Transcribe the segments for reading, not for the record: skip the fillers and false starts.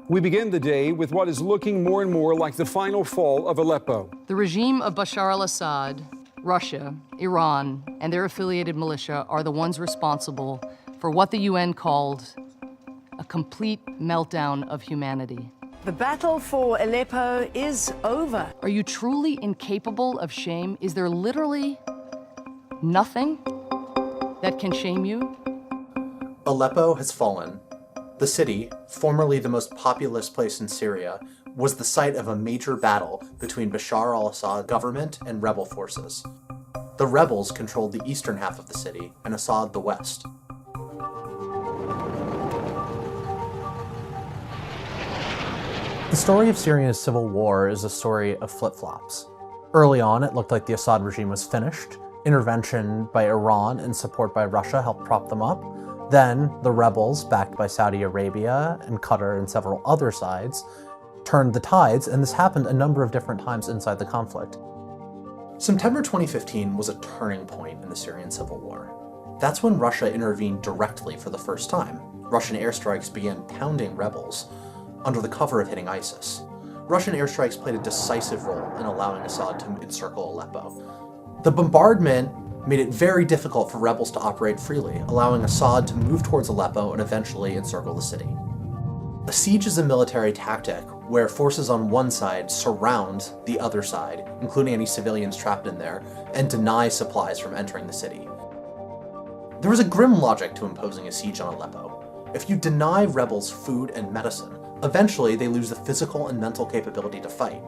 We begin the day with what is looking more and more like the final fall of Aleppo. The regime of Bashar al-Assad, Russia, Iran, and their affiliated militia are the ones responsible for what the UN called a complete meltdown of humanity. The battle for Aleppo is over. Are you truly incapable of shame? Is there literally nothing that can shame you? Aleppo has fallen. The city, formerly the most populous place in Syria, was the site of a major battle between Bashar al-Assad government and rebel forces. The rebels controlled the eastern half of the city, and Assad the west. The story of Syria's civil war is a story of flip-flops. Early on, it looked like the Assad regime was finished. Intervention by Iran and support by Russia helped prop them up. Then, the rebels, backed by Saudi Arabia and Qatar and several other sides, turned the tides, and this happened a number of different times inside the conflict. September 2015 was a turning point in the Syrian civil war. That's when Russia intervened directly for the first time. Russian airstrikes began pounding rebels under the cover of hitting ISIS. Russian airstrikes played a decisive role in allowing Assad to encircle Aleppo. The bombardment made it very difficult for rebels to operate freely, allowing Assad to move towards Aleppo and eventually encircle the city. A siege is a military tactic where forces on one side surround the other side, including any civilians trapped in there, and deny supplies from entering the city. There was a grim logic to imposing a siege on Aleppo. If you deny rebels food and medicine, eventually they lose the physical and mental capability to fight.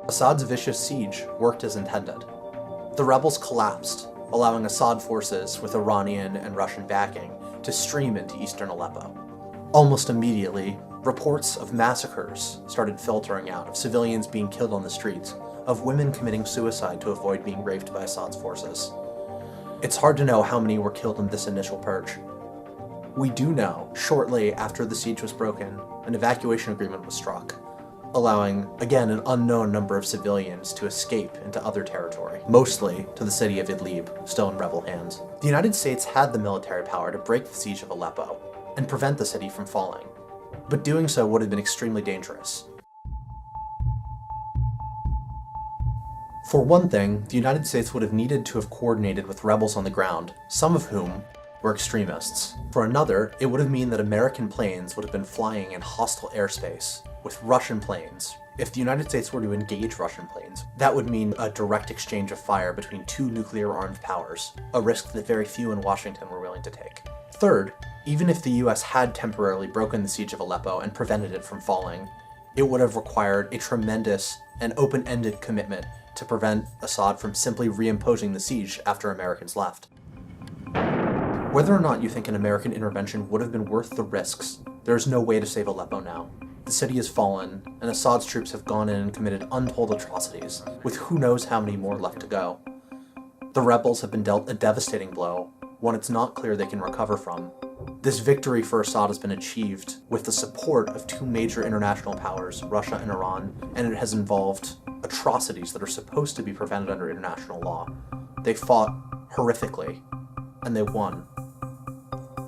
Assad's vicious siege worked as intended. The rebels collapsed, allowing Assad forces with Iranian and Russian backing to stream into eastern Aleppo. Almost immediately, reports of massacres started filtering out, of civilians being killed on the streets, of women committing suicide to avoid being raped by Assad's forces. It's hard to know how many were killed in this initial purge. We do know, shortly after the siege was broken, an evacuation agreement was struck, allowing, again, an unknown number of civilians to escape into other territory, mostly to the city of Idlib, still in rebel hands. The United States had the military power to break the siege of Aleppo and prevent the city from falling, but doing so would have been extremely dangerous. For one thing, the United States would have needed to have coordinated with rebels on the ground, some of whom were extremists. For another, it would have meant that American planes would have been flying in hostile airspace with Russian planes. If the United States were to engage Russian planes, that would mean a direct exchange of fire between two nuclear-armed powers, a risk that very few in Washington were willing to take. Third, even if the US had temporarily broken the siege of Aleppo and prevented it from falling, it would have required a tremendous and open-ended commitment to prevent Assad from simply reimposing the siege after Americans left. Whether or not you think an American intervention would have been worth the risks, there is no way to save Aleppo now. The city has fallen, and Assad's troops have gone in and committed untold atrocities, with who knows how many more left to go. The rebels have been dealt a devastating blow, one it's not clear they can recover from. This victory for Assad has been achieved with the support of two major international powers, Russia and Iran, and it has involved atrocities that are supposed to be prevented under international law. They fought horrifically, and they won.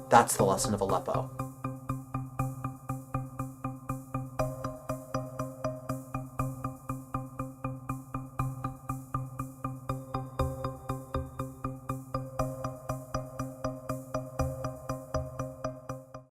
That's the lesson of Aleppo.